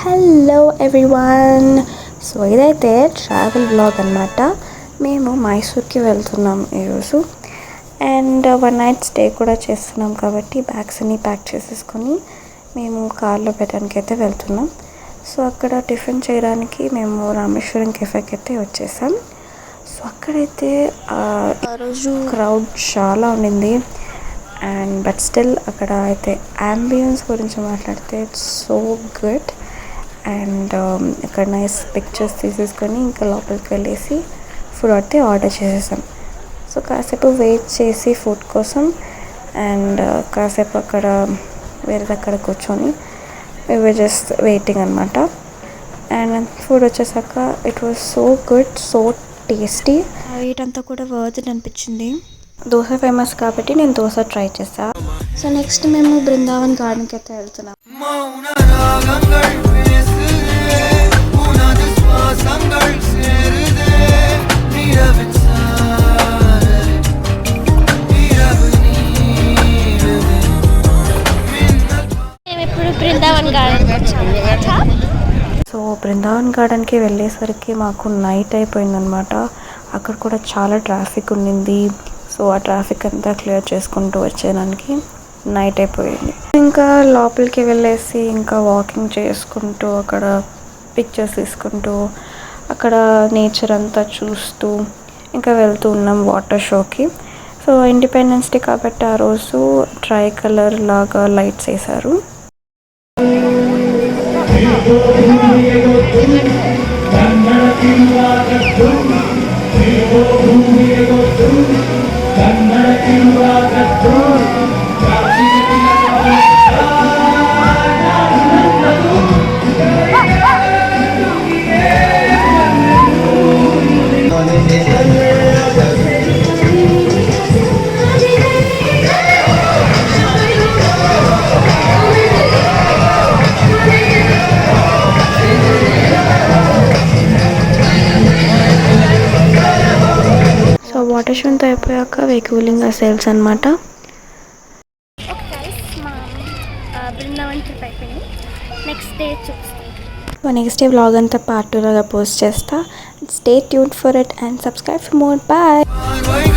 Hello everyone. So ఇదైతే travel blog అనమాట. మేము మైసూర్కి వెళ్తున్నాం ఈరోజు అండ్ 1 నైట్ స్టే కూడా చేస్తున్నాం కాబట్టి బ్యాగ్స్ అన్ని ప్యాక్ చేసేసుకొని మేము కార్లో పెట్టడానికి అయితే వెళ్తున్నాం. సో అక్కడ టిఫిన్ చేయడానికి మేము రామేశ్వరం కెఫేకి అయితే వచ్చేసాం. సో అక్కడైతే ఆ రోజు క్రౌడ్ చాలా ఉండింది అండ్ బట్ స్టిల్ అక్కడ అయితే అంబియన్స్ గురించి మాట్లాడితే ఇట్స్ సో గుడ్ అండ్ ఇక్కడ నైస్ పిక్చర్స్ తీసేసుకొని ఇంకా లోపలికి వెళ్ళేసి ఫుడ్ అయితే ఆర్డర్ చేసేసాం. సో కాసేపు వెయిట్ చేసి ఫుడ్ కోసం అండ్ కాసేపు అక్కడ వేరే దగ్గర కూర్చొని we జస్ట్ వెయిటింగ్ అనమాట. అండ్ ఫుడ్ వచ్చేసాక it was so good, so tasty. Wait అంతా కూడా వర్త్ అనిపించింది. దోశ ఫేమస్ కాబట్టి నేను దోశ ట్రై చేసా. సో నెక్స్ట్ మేము బృందావన్ గార్డెన్కి అయితే వెళ్తున్నాం. సో బృందావన్ గార్డెన్కి వెళ్ళేసరికి మాకు నైట్ అయిపోయిందనమాట. అక్కడ కూడా చాలా ట్రాఫిక్ ఉండింది. సో ఆ ట్రాఫిక్ అంతా క్లియర్ చేసుకుంటూ వచ్చేదానికి నైట్ అయిపోయింది. ఇంకా లోపలికి వెళ్ళేసి ఇంకా వాకింగ్ చేసుకుంటూ అక్కడ పిక్చర్స్ తీసుకుంటూ అక్కడ నేచర్ అంతా చూస్తూ ఇంకా వెళ్తూ ఉన్నాం వాటర్ షోకి. సో ఇండిపెండెన్స్ డే కాబట్టి ఆ రోజు ట్రై కలర్ లాగా లైట్స్ వేశారు. వాటర్ షో అంతా అయిపోయాక వేకువలింగ సేల్స్ అనమాట. నెక్స్ట్ డే వ్లాగ్ అంతా పార్ట్ 2 లాగా పోస్ట్ చేస్తా. Stay tuned for it and subscribe for more. Bye.